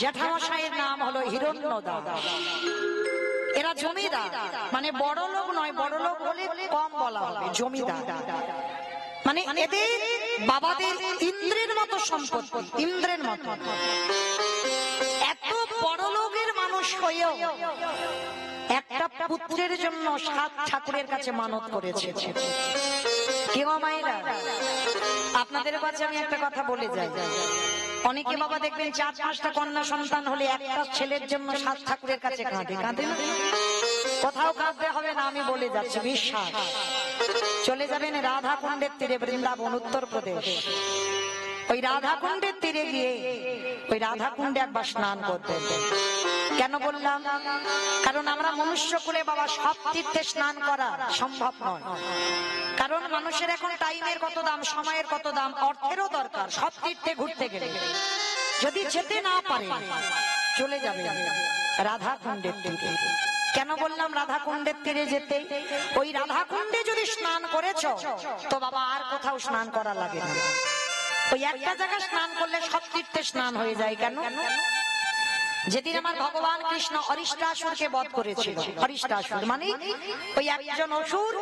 জ্যাঠামশাইয়ের নাম হলো হিরণ্যদা। এরা জমিদার, মানে বড় লোক নয়, বড় লোক বলে কম বলা হবে, জমিদার। মানে এদের বাবাদের ইন্দ্রের মতো সম্পত্তি, ইন্দ্রের মতো। এত বড় লোকের মানুষ হয়েও একটা পুত্রের জন্য 7 ঠাকুরের কাছে মানত করেছে। কেউ মায়েরা, আপনাদের কাছে আমি একটা কথা বলে যাই, অনেকে বাবা দেখবেন 4-5টা কন্যা সন্তান হলে একটা ছেলের জন্য 7 ঠাকুরের কাছে কাঁদে। কাঁদে না? কোথাও কাঁদতে হবে না, আমি বলে যাচ্ছি, বিশ্বাস। চলে যাবেন রাধা কুণ্ডের তীরে, বৃন্দাবন, উত্তরপ্রদেশ। ওই রাধা কুণ্ডের তীরে গিয়ে ওই রাধা কুণ্ডে একবার স্নান করতে। কেন বললাম? কারণ আমরা মনুষ্য কুলে বাবা সব তীর্থে স্নান করা সম্ভব নয়। কারণ মানুষের এখন টাইমের কত দাম, সময়ের কত দাম, অর্থেরও দরকার। সব তীর্থে ঘুরতে গেলে যদি যেতে না পারে, চলে যাবে রাধা কুণ্ডের তীরে। কেন বললাম রাধা কুণ্ডের তীরে যেতে? ওই রাধা কুণ্ডে যদি স্নান করেছো তো বাবা আর কোথাও স্নান করা লাগে না। ওই একটা জায়গায় স্নান করলে সব তীর্থে স্নান হয়ে যায়। কেন? যেদিন আমার ভগবান কৃষ্ণ অরিষ্টাসুরকে বধ করেছিল, অরিষ্টাসুর মানে ওই একজন অসুর,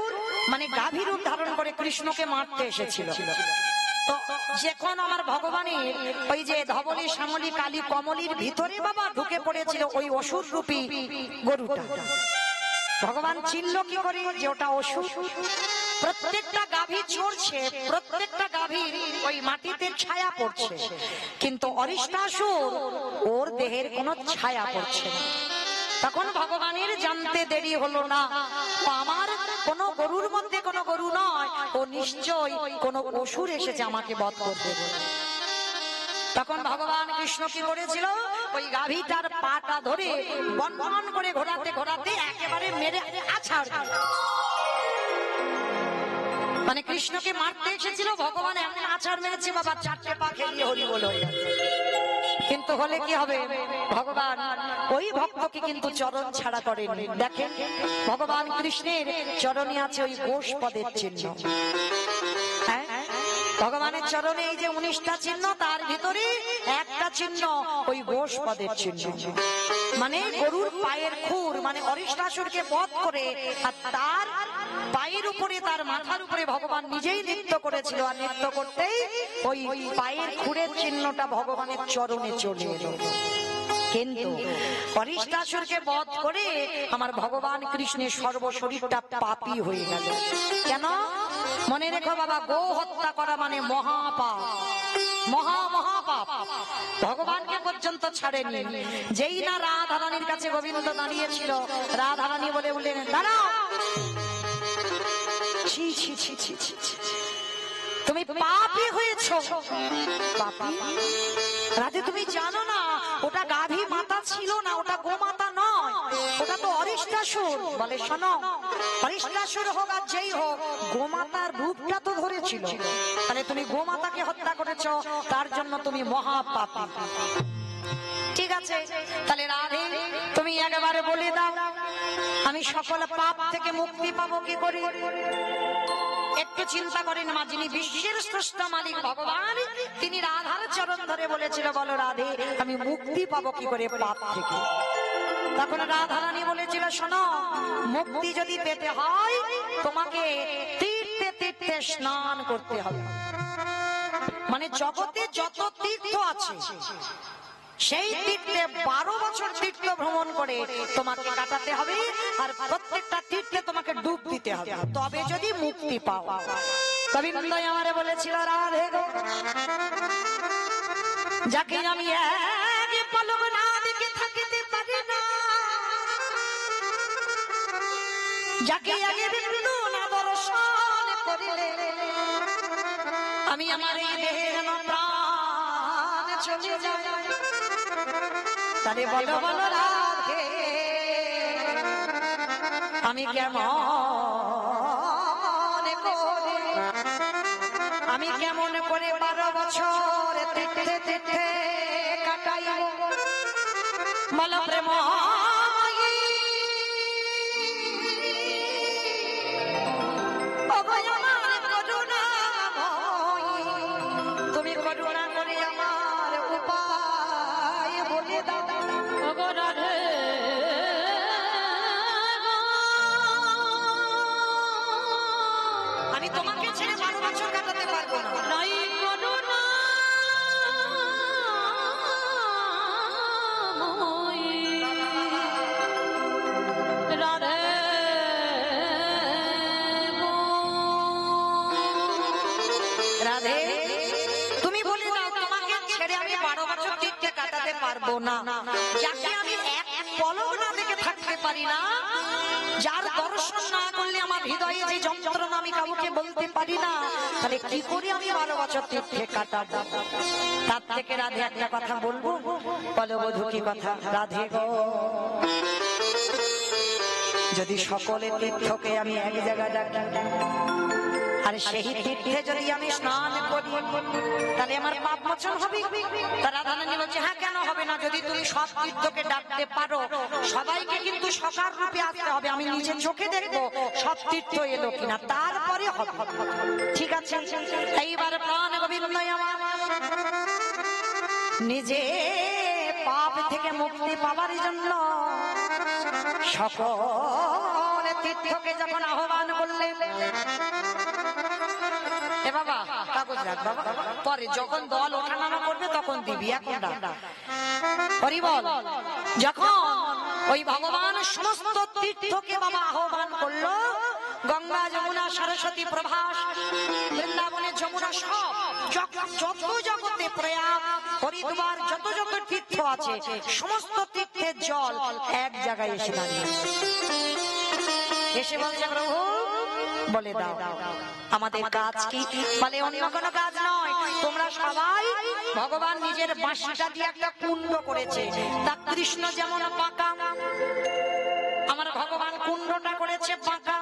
মানে গাভী রূপ ধারণ করে কৃষ্ণকে মারতে এসেছিল। তো যখন আমার ভগবানের ওই যে ধবলী, শ্যামলী, কালী, কমলীর ভিতরে বাবা ঢুকে পড়েছিল ওই অসুর রূপী গরুটা, ভগবান চিনল কি করে যে ওটা অসুর? প্রত্যেকটা গাভী চড়ছে, প্রত্যেকটা গাভীর ওই মাটিতে ছায়া পড়ছে, কিন্তু অরিষ্টাসুর ওর দেহের কোনো ছায়া পড়ছে না। তখন ভগবানের জানতে দেরি হলো না, আমার কোন গরুর মধ্যে কোন গরু নয়, ও নিশ্চয়ই কোন অসুর এসেছে আমাকে বধ করতে। তখন ভগবান কৃষ্ণ কি করেছিল? ওই গাভীটার পাটা ধরে বনবন করে ঘোরাতে ঘোরাতে একেবারে মেরে আছাড়। মানে কৃষ্ণকে মারতে এসেছিল, ভগবান এমন আছাড় মেরেছে বাবা, 4টে পা খেলিয়ে হরি বল হয়ে গেছে। কিন্তু হলে কি হবে? ভগবান ওই ভক্তকে কিন্তু চরণ ছাড়া করেননি। দেখেন ভগবান কৃষ্ণের চরণে আছে ওই গোষ্পদের চিহ্ন। হ্যাঁ, ভগবানের চরণে এই যে 19টা চিহ্ন, তার ভিতরে একটা চিহ্ন ওই গোষ্পদের চিহ্ন, মানে গরুর পায়ের খুর। মানে অরিষ্টাসুরকে বধ করে আর তার পায়ের উপরে, তার মাথার উপরে ভগবান নিজেই নৃত্য করেছিল, আর নৃত্য করতেই ওই পায়ের খুরের চিহ্নটা ভগবানের চরণে চলে এলো। কিন্তু অরিষ্টাসুরকে বধ করে আমার ভগবান কৃষ্ণের সর্বশরীরটা পাপী হয়ে গেল। কেন? মনে রেখো বাবা, গো হত্যা করা মানে মহাপাপ, মহাপাপ। ভগবানকে পর্যন্ত ছাড়েনি। যেই না রাধারানীর কাছে গোবিন্দ দাঁড়িয়েছিল, রাধারানী বলে বললেন, দাঁড়াও, ছি ছি ছি ছি ছি, তুমি পাপী হয়েছো। পাপী? রাধে তুমি জানো না ওটা গাভী মাতা ছিল না, ওটা গোমাতা নয়, ওটা তো অরিষ্টাসুর। বলে শোনো, অরিষ্টাসুর হোক আর যেই হোক, গোমাতার রূপটা তো ধরেছিল, তাহলে তুমি গোমাতাকে হত্যা করেছো, তার জন্য তুমি মহাপাপী। ঠিক আছে, তাহলে রাধে তুমি একেবারে বলে দাও, আমি সকল পাপ থেকে মুক্তি পাবো কি করে? একটু চিন্তা করেন মা, যিনি বিশ্বের স্রষ্টা মালিক ভগবান, তিনি রাধার চরণ ধরে বলেছিল, বলো রাধে আমি মুক্তি পাবো কি করে পাপ থেকে? তখন রাধারানী বলেছিল, শোনো, মুক্তি যদি পেতে হয় তোমাকে তীর্থে তীর্থে স্নান করতে হবে। মানে জগতে যত তীর্থ আছে সেই তীর্থে 12 বছর তীর্থ ভ্রমণ করে তোমাকে কাটাতে হবে, আর প্রত্যেকটা তীর্থে তোমাকে ডুব দিতে হবে, তবে যদি মুক্তি পাও। গোবিন্দ আমারে বলেছিল, রাধে গো, যাকে আমি এক পলক না দেখে থাকিতে পারি না, যাকে আগে বিন্দু না দর্শন করিলে আমি আমার এই দেহের প্রাণ চলে যায়। তারে বলো বলো রাধে আমি কেমন করে, আমি কেমন করে 12 বছর তীর্থে তীর্থে কাটাই, বলো প্রেম তুমি করুণা করে আমার উপায় বলে পারবো না। যাকে আমি এক পলক না দেখে থাকতে পারি না, যার দর্শন না করলে আমার হৃদয়ে যে যন্ত্রণা আমি কাউকে বলতে পারি না, তাহলে কি করে আমি 12 বছর তীর্থে কাটাবো? তার থেকে রাধে একটা কথা বলবো। বলো বধূ কি কথা? রাধে গো, যদি সকলে তীর্থকে আমি এক জায়গায় ডাকি, আর সেই তীর্থে যদি আমি স্নান করি, তাহলে আমার পাপ মোচন হবে? তারা রাধারানী বলছে, হ্যাঁ কেন হবে না? যদি তুমি সব তীর্থকে ডাকতে পারো, সবাইকে কিন্তু সকার রূপে আসতে হবে, আমি নিজে চোখে দেখবো সব তীর্থ এলো কিনা, তারপরে হবে। ঠিক আছে, এইবার প্রাণ গোবিন্দ আমার নিজে পাপ থেকে মুক্তি পাওয়ার জন্য সকল তীর্থকে যখন আহ্বান করলেন, এ বাবা কাগজ রাখ বাবা, পরে যখন দল ওঠানামা করবে তখন দিবি, এখন না। হরি বল। যখন ওই ভগবান সমস্ত তীর্থকে বাবা আহ্বান করলো, গঙ্গা যমুনা সরস্বতী প্রভাস বৃন্দাবনে যমুনা সব যত জগতে প্রয়াগ হরিদ্বার যত যত তীর্থ আছে, সমস্ত তীর্থের জল এক জায়গায় এসে দাঁড়িয়েছে। এসে বলছে, প্রভু বলে দাও আমাদের কাজ কি? বলে অন্য কোনো কাজ নয়, তোমরা সবাই, ভগবান নিজের বাঁশিটা দিয়ে একটা কুণ্ড করেছে, তা কৃষ্ণ যেমন পাকা, আমার ভগবান কুণ্ডটা করেছে পাকা।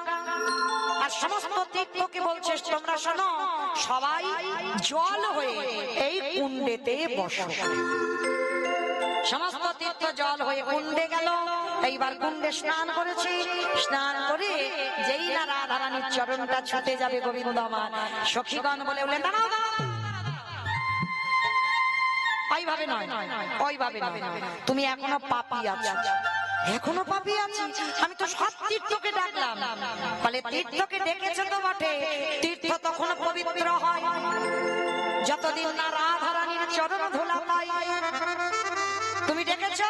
আর সমস্ত তীর্থকে বলছে, তোমরা শোনো, সবাই জল হয়ে এই কুণ্ডেতে বসো। সমস্ত তীর্থ জল হয়ে কুণ্ডে গেল। এইবার কুণ্ডে স্নান করেছে, স্নান করে যেই না রাধারানীর চরণটা ছুটে যাবে, গোবিন্দ আমার সখীগণ বলে উঠলেন, দাঁড়াও দাঁড়াও, ওইভাবে নয়, ওইভাবে নয়, তুমি এখনো পাপী আছো, এখনো পাপী আছি, আমি তো সব তীর্থকে ডাকলাম। বলে তীর্থকে ডেকেছে তো বটে, তীর্থ তখন পবিত্র হয় যতদিন না রাধারানীর চরণ ধুলা পাই। তুমি ডেকেছ,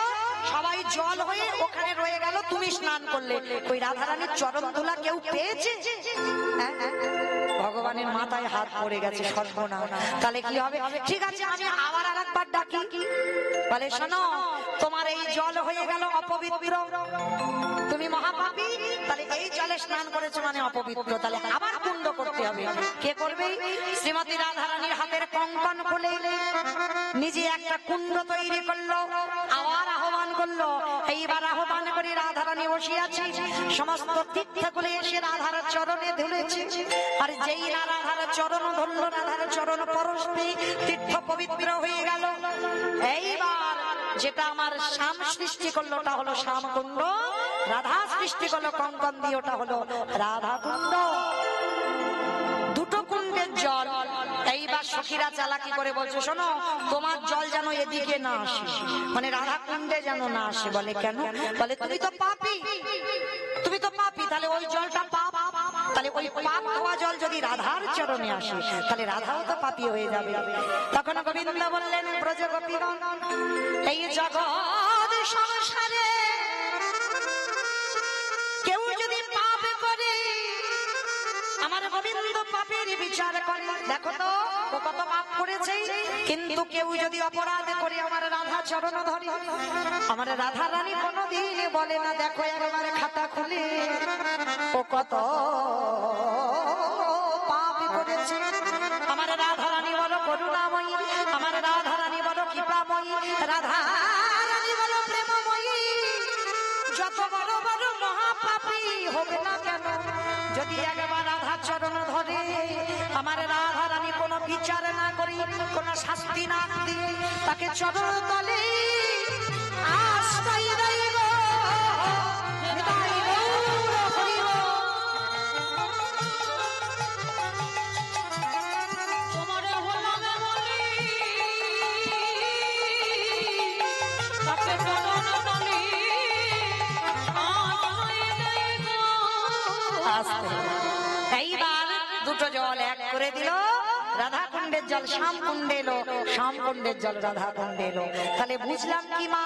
সবাই জল হয়ে ওখানে রয়ে গেল, তুমি স্নান করলে, ওই রাধারানীর চরণ ধুলা কেউ পেয়েছে? ভগবানের মাথায় হাত পড়ে গেছে, সর্বনাশ। তাহলে কি হবে? ঠিক আছে, আমি আবার আরেকবার ডাকি। বলে শোনো, তোমার এই জল হয়ে গেল অপবিত্র, তুমি মহাপাপী, তাহলে এই জলে স্নান করেছো মানে অপবিত্র, তাহলে আবার কুণ্ড করতে হবে। কে করবে? শ্রীমতী রাধারানীর হাতের কঙ্কন খুলে নিজে একটা কুণ্ড তৈরি করলো, আবার আহ্বান করলো। এইবার আহ্বান করে রাধারানী বসে আছে, সমস্ত তীর্থগুলো এসে রাধার চরণে ধুলেছে। আর যেই না রাধার চরণ ধরলো, রাধার চরণ পরশে তীর্থ পবিত্র হয়ে গেল। এইবার যেটা আমার শ্যাম সৃষ্টি করলো ওটা হলো শ্যাম কুণ্ড, রাধা সৃষ্টি করলো কঙ্কন দিয়ে ওটা হলো রাধা কুণ্ড। দুটো কুণ্ডের জল। এইবার সখীরা চালাকি করে বলছে, শোনো, তোমার জল যেন এদিকে না আসে, মানে রাধা কুণ্ডে যেন না আসে। বলে কেন? বলে তুমি তো পাপী, তুমি তো পাপী, তাহলে ওই জলটা পাপ, তাহলে ওই পাপ হওয়া জল যদি রাধার চরণে আসে, তাহলে রাধাও তো পাপী হয়ে যাবে। তখন গোবিন্দ বললেন, ব্রজ গোপীগণ, এই জগৎ সংসারে কেউ যদি পাপ করে, আমার গোবিন্দ পাপের বিচার করে। দেখো তো ও কত পাপ করেছে, কিন্তু কেউ যদি অপরাধ করে আমার রাধা চরণ ধরে, আমার রাধা রানী কোনদিন বলে না দেখো একবার খাতা খুলে ও কত পাপ করেছে। আমার রাধা রানী বলো করুণাময়ী, আমার রাধা রানী বলো কৃপাময়ী, রাধা রানী বলো প্রেমময়ী। যত বড় বড় মহাপাপী হবে না কেন, যদি একবার রাধা চরণ ধরে, আমার রাধা রানী কোনো বিচার না করি, কোনো শাস্তি না দিয়ে তাকে চরণ তলে আশ্রয় দেব। এইবার দুটো জল এক করে দিল, রাধা কুণ্ডের জল শ্যাম কুণ্ডে এলো, শ্যাম কুণ্ডের জল রাধা কুণ্ডে এলো। তাহলে বুঝলাম কি মা,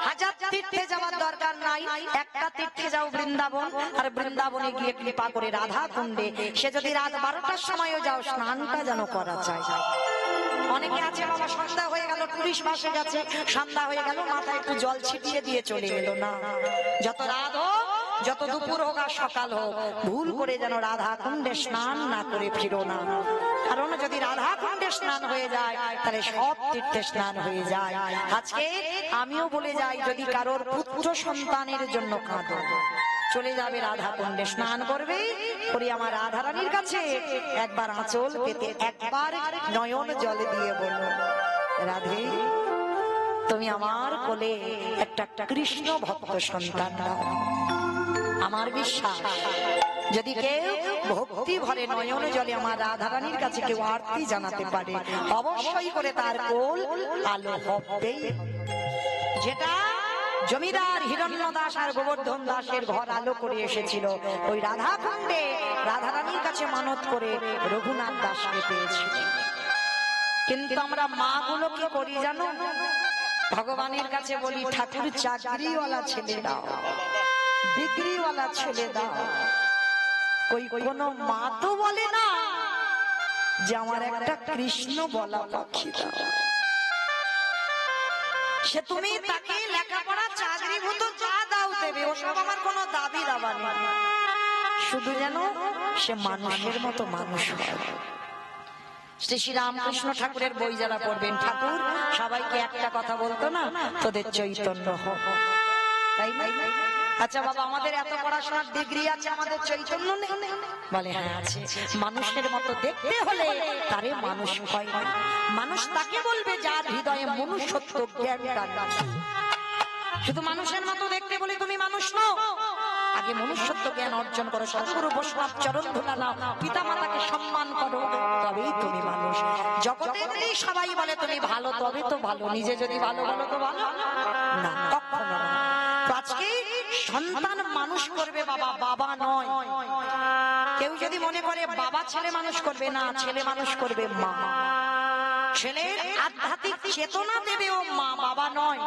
হাজার তীর্থে যাওয়ার দরকার নাই, একটা তীর্থে যাও বৃন্দাবন, আর বৃন্দাবনে গিয়ে কৃপা করে রাধা কুণ্ডে, সে যদি রাত 12টার সময়ও যাও, স্নানটা যেন করা যায়। অনেকে আছে বাবা সন্ধ্যা হয়ে গেল, পুলিশ মাসে গেছে, সন্ধ্যা হয়ে গেল, মাথায় একটু জল ছিটিয়ে দিয়ে চলে এলো না। যত রাত হোক, যত দুপুর হোক আর সকাল হোক, ভুল করে যেন রাধা কুণ্ডে স্নান না করে ফিরো না। কারণ যদি রাধা কুণ্ডে স্নান হয়ে যায় তাহলে সব তীর্থে স্নান হয়ে যায়। আজকে আমিও বলে যাই, যদি কারোর পুত্র সন্তানের জন্য কাঁদো, চলে যাবে রাধা কুণ্ডে, স্নান করবে করে আমার রাধা রানীর কাছে একবার আঁচল পেতে একবার নয়ন জলে দিয়ে বলো, রাধে তুমি আমার কোলে একটা কৃষ্ণ ভক্ত সন্তান দাও। আমার বিশ্বাস যদি কেউ ভক্তি ভরে নয়ন জলে আমার রাধা রানীর কাছে কেউ আরতি জানাতে পারে, অবশ্যই করে তার কোল আলো হবেই। যেটা জমিদার হিরণ্য দাস আর গোবর্ধন দাসের ঘর আলো করে এসেছিল, ওই রাধা কুণ্ডে রাধা রানীর কাছে মানত করে রঘুনাথ দাসকে পেয়েছিল। কিন্তু আমরা মা গুলো কি করি জানো? ভগবানের কাছে বলি, ঠাকুর চাকরিওয়ালা ছেলে দাও, ডিগ্রিওয়ালা ছেলে দাও। কই কোনো মা তো বলে না যে আমার একটা কৃষ্ণ বলা পাখি দাও। সে তুমি তাকে লেখাপড়া চাকরি মতো যা দাও দেবে, ওসব আমার কোনো দাবি দাবা নেই, শুধু যেন সে মানুষের মতো মানুষ হয়। শ্রী শ্রী রামকৃষ্ণ ঠাকুরের বই যারা পড়বেন, ঠাকুর সবাইকে একটা কথা বলতো না, তোদের চৈতন্য হোক, তাই না? আচ্ছা বাবা, আমাদের এত পড়াশোনার ডিগ্রি আছে, আমাদের চৈতন্য নেই? বলে হ্যাঁ আছে। মানুষের মতো দেখতে হলে তারে মানুষ হয় না। মানুষ তাকে বলবে যার হৃদয়ে মনুষ্যত্ব জ্ঞান। শুধু মানুষের মতো দেখতে বলে তুমি মানুষ নও, আগে মনুষ্যত্ব জ্ঞান অর্জন করো, সদ্গুরু বৈষ্ণব চরণ ধুলা নাও, পিতা মাতাকে সম্মান করো, তবেই তুমি মানুষ। জগতে সবাই বলে তুমি ভালো, তবে তো ভালো, নিজে যদি ভালো বলো তো ভালো না, কখনো না। আজকে সন্তান মানুষ করবে বাবা, বাবা নয়। কেউ যদি মনে করে বাবা ছেলে মানুষ করবে, না, ছেলে মানুষ করবে মা। ছেলের আধ্যাত্মিক চেতনা দেবে ও মা, বাবা নয়।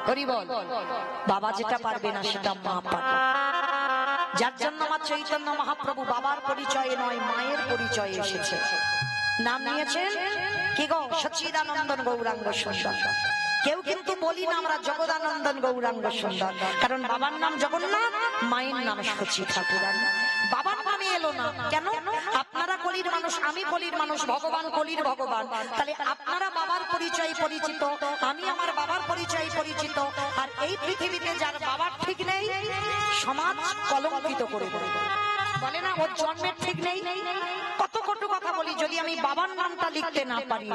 হরি বল। বাবা যেটা পারবে না সেটা মা পারবে। যার জন্য আমার চৈতন্য মহাপ্রভু বাবার পরিচয়ে নয় মায়ের পরিচয়ে এসেছে। নাম নিয়েছেন কি গো? সচ্চিদানন্দন গৌরাঙ্গ সুন্দর। কেউ কিন্তু বলি না আমরা জগদানন্দন গৌরাঙ্গ সুন্দর, কারণ বাবার নাম জগন্নাথ, মায়ের নাম সচি ঠাকুরানী। বাবার নামে এলো না কেন? আপনারা কলির মানুষ, আমি কলির মানুষ, ভগবান কলির ভগবান। তাহলে আপনারা বাবার পরিচয় পরিচিত, আমি আমার বাবার পরিচয় পরিচিত। আর এই পৃথিবীতে যার বাবার ঠিক নেই, সমাজ কলঙ্কিত করে দেবে। বলে না ওর জন্মের ঠিক নেই। কত কটু কথা বলি, যদি আমি বাবার নামটা লিখতে না পারি,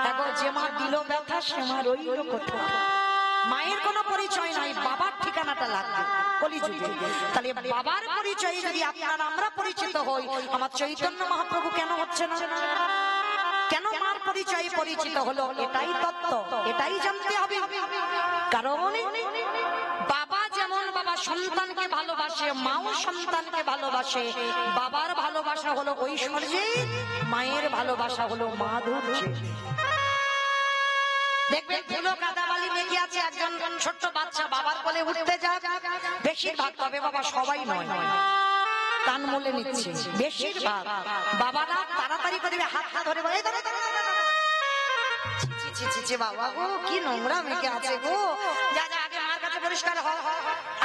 দেখো যে মা দিল ব্যথা সে মা রইল কোথা। মায়ের কোনো পরিচয় নাই, বাবার ঠিকানাটা লাগবে কলিযুগে। তাহলে বাবার পরিচয়ে যদি আপনারা আমরা পরিচিত হই, আমার চৈতন্য মহাপ্রভু কেন হচ্ছে না? কেন মার পরিচয় পরিচিত হলো? এটাই তত্ত্ব, এটাই জানতে হবে। কারণ বাবা যেমন বাবা সন্তানকে ভালোবাসে, মাও সন্তানকে ভালোবাসে। বাবার ভালোবাসা হলো ঐশ্বর্যে, মায়ের ভালোবাসা হলো মাধুর্যে। দেখবেন ধুলো কাদা বালি মেঘে আছে, একজন ছোট্ট বাচ্চা বাবার কোলে উঠতে যায়, বেশিরভাগ, তবে বাবা সবাই নয়, কান মুলে নিচ্ছে বেশিরভাগ বাবারা। তাড়াতাড়ি করে হাতটা ধরে বলে বাবা গো কি নোংরা মেঘে আছে গো, যা যা আগে মার কাছে পরিষ্কার হ,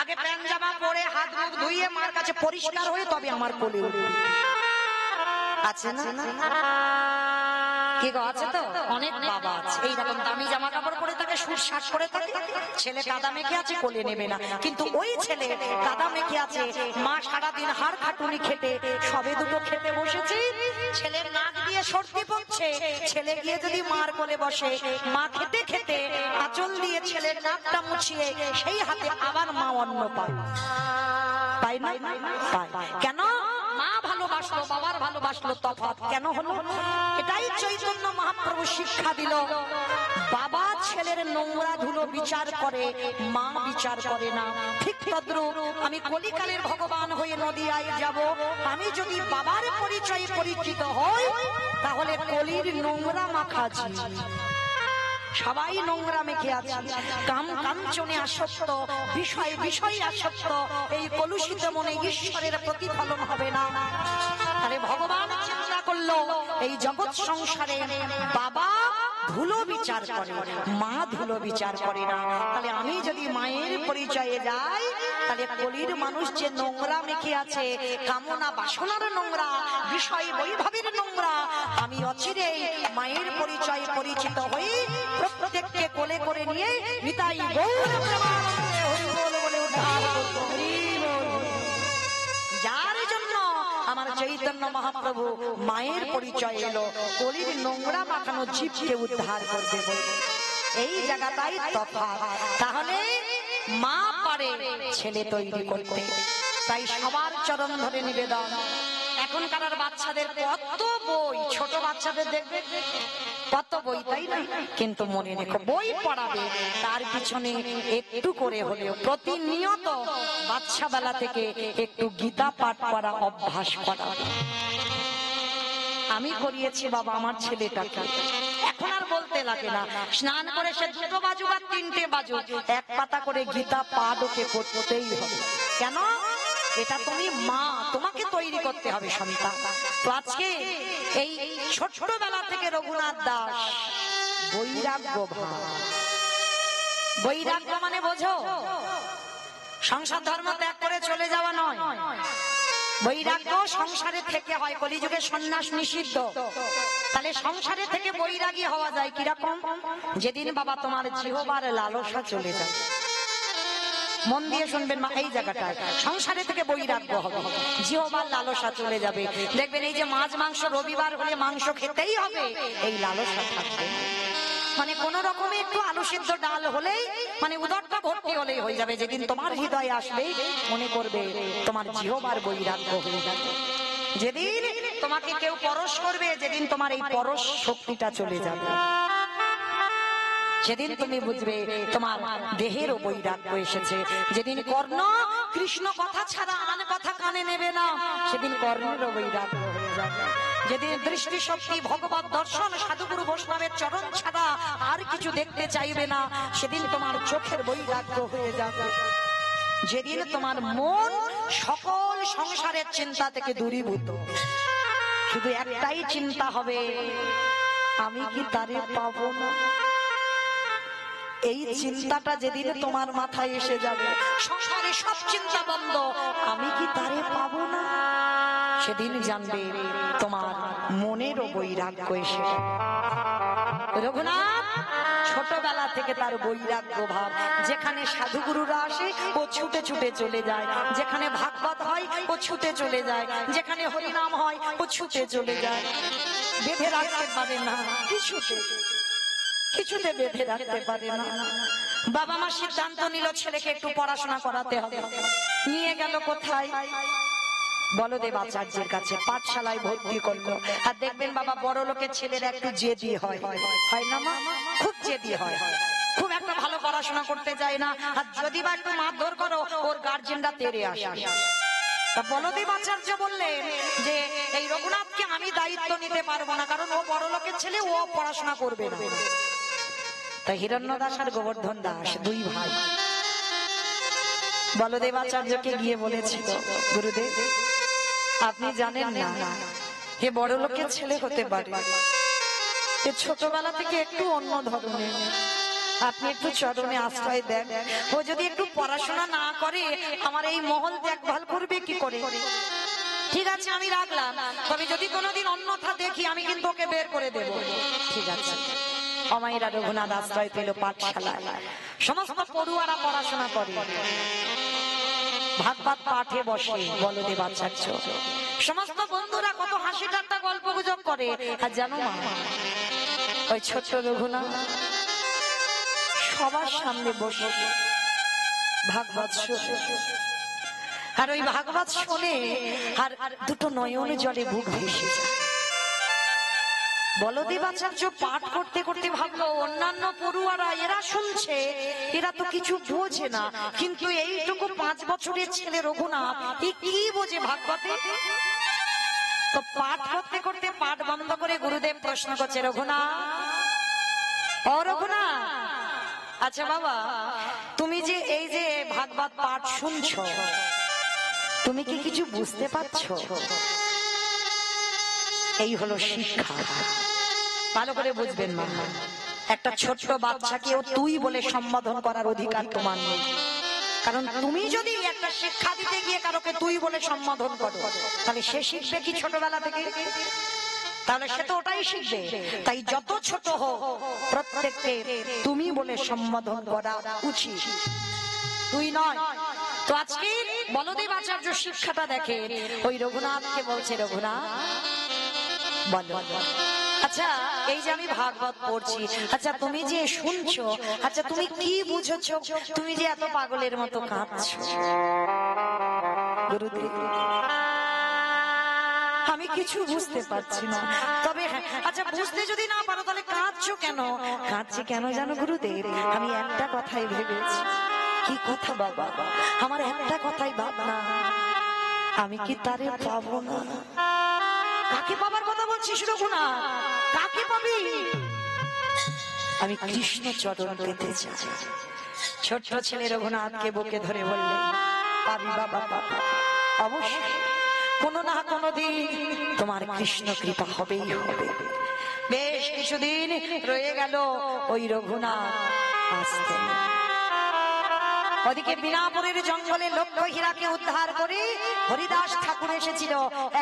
আগে প্যান্ট জামা পরে হাত মুখ ধুইয়ে মার কাছে পরিষ্কার হয়ে তবে আমার কোলে উঠবে। আছে না? কি গো আছে তো? অনেক বাবা আছে এইরকম দামি জামা কাপড় পরে থাকে, সুট শার্ট পরে থাকে, ছেলে কাদা মেখে আছে, কোলে নেবে না। কিন্তু ওই ছেলে কাদা মেখে আছে, মা সারাদিন হাড় খাটুনি খেটে সবে দুটো খেতে বসেছে, ছেলের নাক দিয়ে সর্দি পড়ছে, ছেলে গিয়ে যদি মার কোলে বসে, মা খেতে খেতে আঁচল দিয়ে ছেলের নাকটা মুছিয়ে সেই হাতে আবার মা অন্ন পায়, পায় না? পায়। কেন? মা ভালোবাসলো, বাবার ভালোবাসলো, তফাৎ কেন হলো? এটাই চৈতন্য মহাপ্রভু শিক্ষা দিল। বাবা ছেলের নোংরা ধুলো বিচার করে, মা বিচার করে না। ঠিক তদ্রূপ আমি কলিকালের ভগবান হয়ে নদিয়ায় যাব, আমি যদি বাবার পরিচয়ে পরিচিত হই, তাহলে কলির নোংরা মাখা জীব, সবাই নোংরা মেখে আছে, কাম কাঞ্চনে আসক্ত, বিষয় বিষয় আসক্ত। এই কলুষিত মনে ঈশ্বরের প্রতিফলন হবে না। আরে ভগবান চিন্তা করলো এই জগৎ সংসারে বাবা ধুলো বিচার করে, মা ধুলো বিচার করে না। তাহলে আমি যদি মায়ের পরিচয়ে যাই, তাহলে কলির মানুষ যে নোংরা মেখে আছে, কামনা বাসনার নোংরা, বিষয় বৈভবের নোংরা, আমি অচিরেই মায়ের পরিচয়ে পরিচিত হই, প্রত্যেককে কোলে করে নিয়ে নিতাই গৌর প্রেমানন্দে হরি বল বলে উদ্ধার করব। যার জন্য আমার চৈতন্য মহাপ্রভু মায়ের পরিচয় এলো, কলির নোংরা মাখানো জীবকে উদ্ধার করবে বলে। এই জায়গাটাই তফাৎ। তাহলে মা পারে ছেলে তৈরি করতে, তাই সবার চরণ ধরে নিবেদন। এখনকার বাচ্চাদের কত বই, ছোট বাচ্চাদের দেখবে কত বই, তাই না? কিন্তু মনে রেখো, বই পড়াবে, তার পিছনে একটু করে হলেও প্রতিনিয়ত বাচ্চা বেলা থেকে একটু গীতা পাঠ করা অভ্যাস করা। আমি করিয়েছি বাবা আমার ছেলেটাকে, এখন আর বলতে লাগে না, স্নান করে সে 2টো বাজুক আর 3টে বাজুক, এক পাতা করে গীতা পাঠ ওকে করতেই হবে। কেন? এটা তুমি মা, তোমাকে তৈরি করতে হবে সন্তান। তো আজকে এই ছোটবেলা থেকে রঘুনাথ দাস বৈরাগ্য ভাব। বৈরাগ্য মানে বোঝো, সংসার ধর্ম ত্যাগ করে চলে যাওয়া নয়। বৈরাগ্য সংসারে থেকে হয়, কলিযুগে সন্ন্যাস নিষিদ্ধ। তাহলে সংসারে থেকে বৈরাগী হওয়া যায় কিরকম? যেদিন বাবা তোমার জিহ্বার লালসা চলে যায়, মন দিয়ে শুনবেন মা, এই জায়গাটায় সংসারে থেকে বৈরাগ্য হবে, জিহ্বার লালসা চলে যাবে। দেখবেন এই যে মাছ মাংস রবিবার হলে মাংস খেতেই হবে, এই লালসা থাকবে। মানে কোন রকমে একটু আলু সিদ্ধ ডাল হলেই, মানে উদরটা ভর্তি হলেই হয়ে যাবে। যেদিন তোমার হৃদয়ে আসবে মনে করবে তোমার জিহ্বার বৈরাগ্য হয়ে যাবে। যেদিন তোমাকে কেউ পরশ করবে, যেদিন তোমার এই পরশ শক্তিটা চলে যাবে, সেদিন তুমি বুঝবে তোমার দেহেরও বৈরাগ্য এসেছে। যেদিন কর্ণ কৃষ্ণ কথা ছাড়া আন কথা কানে নেবে না, সেদিন কর্ণেরও বৈরাগ্য হয়ে যাবে। যেদিন দৃষ্টি শক্তি, ভগবত দর্শন, সাধুগুরু বৈষ্ণবের চরণ ছাড়া আর কিছু দেখতে চাইবে না, সেদিন তোমার চোখের বৈরাগ্য হয়ে যাবে। যেদিন তোমার মন সকল সংসারের চিন্তা থেকে দূরীভূত, শুধু একটাই চিন্তা হবে, আমি কি তারে পাবো না। এই চিন্তাটা যেদিন তোমার মাথায় এসে যাবে, সংসারে সব চিন্তা বন্ধ, আমি কি তারে পাবো না, সেদিন জানবে তোমার মনেরও বৈরাগ্য এসে যাবে। রঘুনাথ ছোটবেলা থেকে তার বৈরাগ্য ভাব, যেখানে সাধুগুরুরা আসে ও ছুটে ছুটে চলে যায়, যেখানে ভাগবত হয় ও ছুটে চলে যায়, যেখানে হরিনাম হয় ও ছুটে চলে যায়। বেঁধে রাখতে পারে না, কিছুতে বেঁধে রাখতে পারে না। বাবা মা সিদ্ধান্ত নিল ছেলেকে একটু পড়াশোনা করাতে হবে। নিয়ে গেল কোথায়? বলদেব আচার্যের কাছে, পাঠশালায় ভর্তি করলো। আর দেখবেন বাবা বড় লোকের ছেলেরা একটু জেদি হয়, হয় না মা? খুব জেদি হয়, খুব একটা ভালো পড়াশোনা করতে যায় না। আর যদি বা একটু মারধর করো, ওর গার্জেনরা তেড়ে আসে। তা বলদেব আচার্য বললেন যে এই রঘুনাথকে আমি দায়িত্ব নিতে পারবো না, কারণ ও বড় লোকের ছেলে, ও পড়াশোনা করবে না। তা হিরণ্য দাস আর গোবর্ধন দাস 2 ভাই বলদেব আচার্যকে গিয়ে বলেছিল, গুরুদেব আপনি জানেন না হে বড় লোকের ছেলে হতে পারে, এ ছোটবেলা থেকে একটু অন্য ধরনের, আপনি একটু চরণে আশ্রয় দেন। ও যদি একটু পড়াশোনা না করে আমার এই মহল দেখভাল করবে কি করে? ঠিক আছে আমি রাখলাম, তবে যদি কোনোদিন অন্যথা দেখি আমি কিন্তু ওকে বের করে দেব। ঠিক আছে। অমাইরা রঘুনাথ আশ্রয় পেল পাঠশালায়। সমস্ত পড়ুয়ারা পড়াশোনা করে, ভাগবত পাঠে বসে বলদেব আচার্য। সমস্ত বন্ধুরা কত হাসি ঠাট্টা গল্প গুজব করে। আর জানো মা, ওই ছোট্ট রঘুনাথ সবার সামনে বসে ভাগবত শোনে। আর ওই ভাগবত শোনে আর 2টো নয়ন জলে বুক ভেসে যায়। বলদেব আচার্য পাঠ করতে করতে ভাবলো অন্যান্য পড়ুয়ারা এরা শুনছে, এরা তো কিছু বোঝে না, কিন্তু এইটুকু 5 বছরের ছেলে রঘুনাথ এ কি বোঝে ভাগবতে? তো পাঠ করতে করতে পাঠ বন্ধ করে গুরুদেব প্রশ্ন করছে, রঘুনাথ ও রঘুনাথ, আচ্ছা বাবা, তুমি যে এই যে ভাগবত পাঠ শুনছো, তুমি কি কিছু বুঝতে পারছো? এই হলো শিক্ষা, ভালো করে বুঝবেন মা। একটা ছোট্ট বাচ্চাকেও তুই বলে সম্বোধন করার অধিকার তোমার নেই, কারণ তুমি যদি একটা শিক্ষা দিতে গিয়ে কারোকে তুই বলে সম্বোধন করো, তাহলে সে শিখবে কি ছোটবেলা থেকে? তাহলে সে তো ওটাই শিখবে। তাই যত ছোট হোক প্রত্যেককে তুমি বলে সম্বোধন করা উচিত, তুই নয়। তো আজকে বলদেব আচার্য শিক্ষাটা দেখে ওই রঘুনাথকে বলছে, রঘুনাথ বলো, আচ্ছা এই যে আমি ভাগবত পড়ছি, আচ্ছা তুমি যে শুনছো, আচ্ছা তুমি কি বুঝেছো? তুমি যে এত পাগলের মতো কাঁদছো। গুরুদেব, আমি কিছু বুঝতে পারছি না, তবে আচ্ছা বুঝতে যদি না পারো তাহলে কাঁদছো কেন? কাঁদছি কেন জানো গুরুদেব? আমি একটা কথাই ভেবেছি। কি কথা বাবা? আমার একটা কথাই ভাবনা, আমি কি তারে পাবো না? কাকে পাবার কথা বলছিস রঘুনাথ? কাকে পাবি? আমি কৃষ্ণ চরণ পেতে চাই। ছোট্ট ছেলে রঘুনাথকে বুকে ধরে বললে, পাবি বাবা, পাবি অবশ্যই, কোনো না কোনো দিন তোমার কৃষ্ণ কৃপা হবেই হবে। বেশ কিছুদিন রয়ে গেল, ওই রঘুনাথ আসতে। ওদিকে বিনাপুরের জঙ্গলে লক্ষ্য হীরাকে উদ্ধার করে হরিদাস ঠাকুর এসেছিল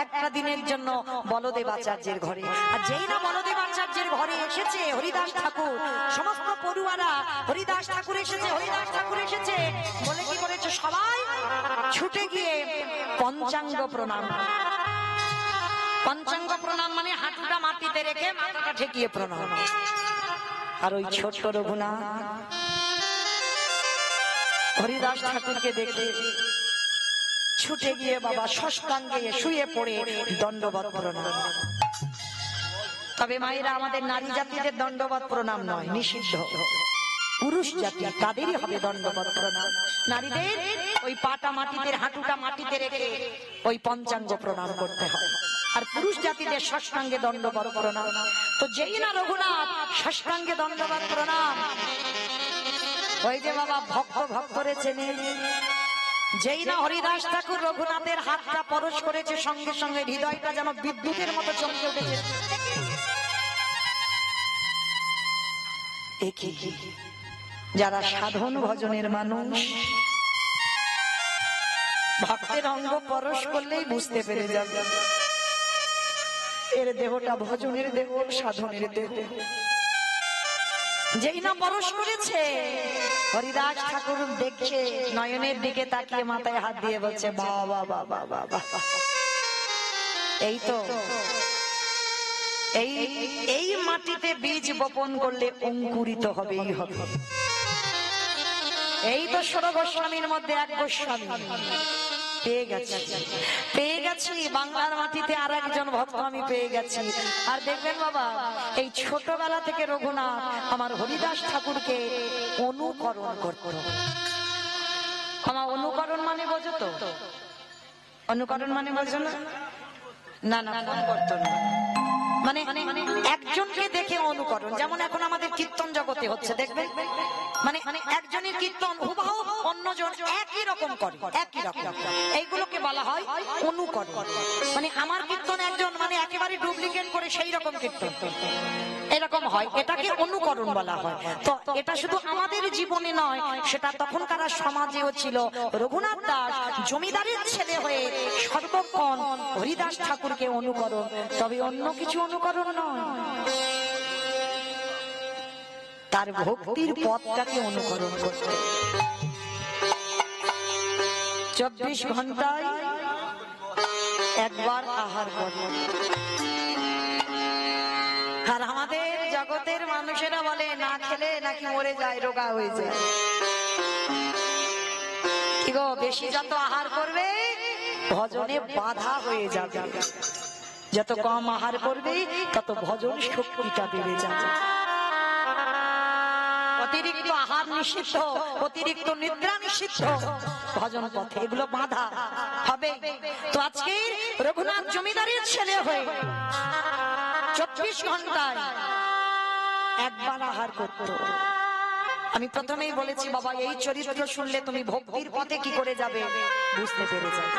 একটা দিনের জন্য বলদেব আচার্যের ঘরে। আর যেই না বলদেব আচার্যের ঘরে এসেছে হরিদাস ঠাকুর, সমস্ত পড়ুয়ারা হরিদাস ঠাকুর এসেছে, হরিদাস ঠাকুর এসেছে বলে কি করেছে, সবাই ছুটে গিয়ে পঞ্চাঙ্গ প্রণাম। পঞ্চাঙ্গ প্রণাম মানে হাঁটুটা মাটিতে রেখে মাথাটা ঠেকিয়ে প্রণাম। আর ওই ছোট্ট রঘুনাথ হরিদাস ঠাকুরকে দেখে ছুটে গিয়ে বাবা ষষ্ঠাঙ্গে শুয়ে পড়ে দণ্ডবত প্রণাম। তবে মায়েরা, আমাদের নারী জাতিদের দণ্ডবত প্রণাম নয়, নিষিদ্ধ। পুরুষ জাতি তাদেরই হবে দণ্ডবত প্রণাম। নারীদের ওই পাটা মাটিতে, হাঁটুটা মাটিতে রেখে ওই পঞ্চাঙ্গ প্রণাম করতে হয়। আর পুরুষ জাতিদের ষষ্ঠাঙ্গে দণ্ডবত প্রণাম। তো যেই না রঘুনাথ ষষ্ঠাঙ্গে দণ্ডবত প্রণাম, ওই যে বাবা ভক্তরে চেনে, যেই না হরিদাস ঠাকুর রঘুনাথের হাতটা পরশ করেছে, সঙ্গে সঙ্গে হৃদয়টা যেন বিদ্যুতের মতো চমকে উঠেছে। যারা সাধন ভজনের মানুষ, ভক্তের অঙ্গ পরশ করলেই বুঝতে পেরে যাবে এর দেহটা ভজনের দেহ, সাধনের দেহ। যেই না পরশ করেছে, হরিদাস ঠাকুর দেখছে, নয়নের দিকে তাকিয়ে মাথায় হাত দিয়ে বলছে, বাবা বাবা বাবা। এই তো এই মাটিতে বীজ বপন করলে অঙ্কুরিত হবেই হবে। এই তো ষোড় গোস্বামীর মধ্যে এক গোস্বামী পেয়ে গেছি বাংলার মাটিতে, আর একজন ভক্ত আমি পেয়ে গেছি। আর দেখবেন বাবা, এই ছোটবেলা থেকে রঘুনাথ আমার হরিদাস ঠাকুরকে অনুকরণ করত। আমার অনুকরণ মানে বোঝো তো? অনুকরণ মানে বোঝো না? না না, করতো না মানে একজনকে দেখে অনুকরণ। যেমন এখন আমাদের কীর্তন জগতে হচ্ছে, দেখবেন মানে একজনের কীর্তন হুবহু অন্যজন একই রকম করে, একই রকম, এইগুলোকে বলা হয় অনুকরণ। মানে আমার কীর্তন একজন মানে একেবারে ডুপ্লিকেট করে সেই রকম কীর্তন এরকম হয়, এটাকে অনুকরণ বলা হয়। তো এটা শুধু আমাদের জীবনে নয়, সেটা তখনকার সমাজেও ছিল। রঘুনাথ দাস জমিদারের ছেলে হয়ে সর্বক্ষণ হরিদাস ঠাকুরকে অনুকরণ, তবে অন্য কিছু অনুকরণ নয়, তার ভক্তির পথটাকে অনুকরণ করতে। 24 ঘন্টায় একবার আহার করে। আর আমাদের জগতের মানুষেরা বলে না খেলে নাকি মরে যায়, রোগা হয়ে যায়। কি গো, বেশি যত আহার করবে ভজনে বাধা হয়ে যাবে, যত কম আহার করবে তত ভজন শক্তিটা বেড়ে যাবে। অতিরিক্ত আহার নিষিদ্ধ, অতিরিক্ত নিদ্রা নিষিদ্ধ, ভজন পথে এগুলো বাধা হবে। তো আজকে রঘুনাথ জমিদারের ছেলে হয়ে 24 ঘন্টায় একবার আহার করত। আমি প্রথমেই বলেছি বাবা, এই চরিত্র শুনলে তুমি ভক্তির পথে কি করে যাবে বুঝতে পেরে যাবে।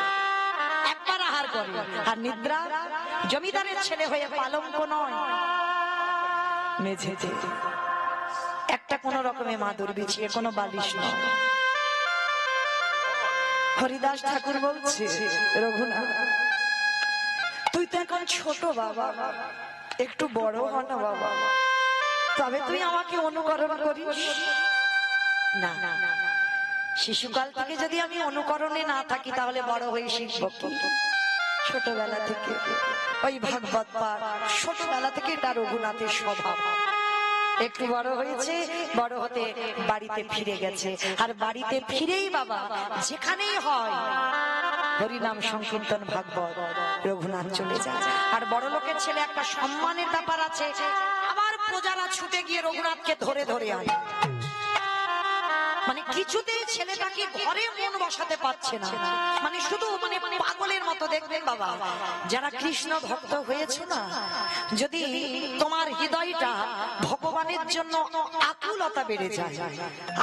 একবার আহার করে, আর নিদ্রা জমিদারের ছেলে হয়ে পালঙ্ক নয়, মেঝেতে একটা কোন রকমে মাদুর বিছিয়ে, কোনো বালিশ নয়। হরিদাস ঠাকুর বলছে, রঘুনাথ তুই তো এখন ছোট বাবা, একটু বড় হ না বাবা, তবে তুই আমাকে অনুকরণ করিস না। শিশুকাল থেকে যদি আমি অনুকরণে না থাকি তাহলে বড় হয়ে শিখব কি? ছোটবেলা থেকে ওই ভাগবত পাঠ, ছোটবেলা থেকে এটা রঘুনাথের স্বভাব। একটু বড় হয়েছে, বড় হতে বাড়িতে ফিরে গেছে, আর বাড়িতে ফিরেই বাবা যেখানেই হয় হরিনাম সংকীর্তন ভাগবত, রঘুনাথ চলে যায়। আর বড় লোকের ছেলে একটা সম্মানের ব্যাপার আছে, আবার প্রজারা ছুটে গিয়ে রঘুনাথকে ধরে ধরে আনে। মানে কিছুতেই ছেলেটাকে ঘরে মন বসাতে পারছে না, মানে শুধু মানে পাগলের মতো। দেখবেন বাবা, যারা কৃষ্ণ ভক্ত হয়েছে না, যদি তোমার হৃদয়টা ভগবানের জন্য আকুলতা বেড়ে যায়,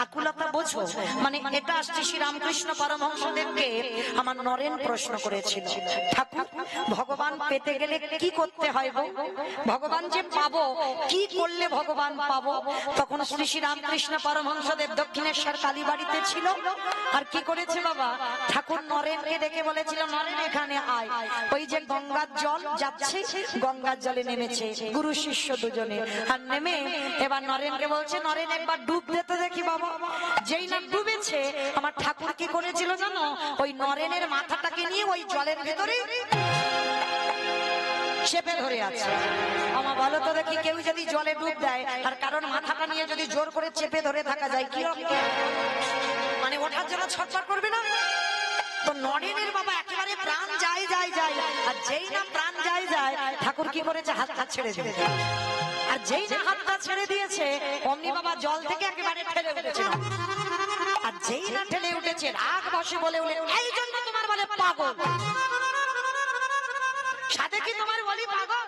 আকুলতা বোঝো, মানে এটা শ্রী রামকৃষ্ণ পরমহংসদেবকে আমার নরেন প্রশ্ন করেছিল, ঠাকুর ভগবান পেতে গেলে কি করতে হয় গো? ভগবান যে পাবো, কি করলে ভগবান পাবো? তখন শ্রী রামকৃষ্ণ পরমহংসদেব দক্ষিণেশ্বর কালীবাড়িতে ছিল, আর কি করেছে বাবা, ঠাকুর নরেনকে ডেকে বলেছিল, নরেন এখানে আয়। ওই যে গঙ্গার জল যাচ্ছে, গঙ্গার জলে নেমেছে গুরু শিষ্য দুজনে, আর নেমে এবার নরেনকে বলছে, নরেন একবার ডুব দিতে দেখি বাবা। যেই না ডুবেছে, আমার ঠাকুর কি করেছিল জানো? ওই নরেনের মাথাটাকে নিয়ে ওই জলের ভেতরে চেপে ধরে আছে। আমার বলো তো দেখি, কেউ যদি জলে ডুব দেয় আর কারণ মাথাটা নিয়ে যদি জোর করে চেপে ধরে থাকা যায়, কি মানে ওঠার জন্য ছটফট করবে না? তো নরেনের বাবা একেবারে প্রাণ যায় যায় যায়, আর যেই না প্রাণ যায় যায়, ঠাকুর কি করেছে? হাতটা ছেড়ে দিয়েছে। আর যেই না হাতটা ছেড়ে দিয়েছে, অমনি বাবা জল থেকে একেবারে ঠেলে উঠেছে। আর যেই না ঠেলে উঠেছে, রাগ বসে বলে উঠে, এই জন্য তোমার বলে পাগল, সাথে কি তোমার বলি পাগল?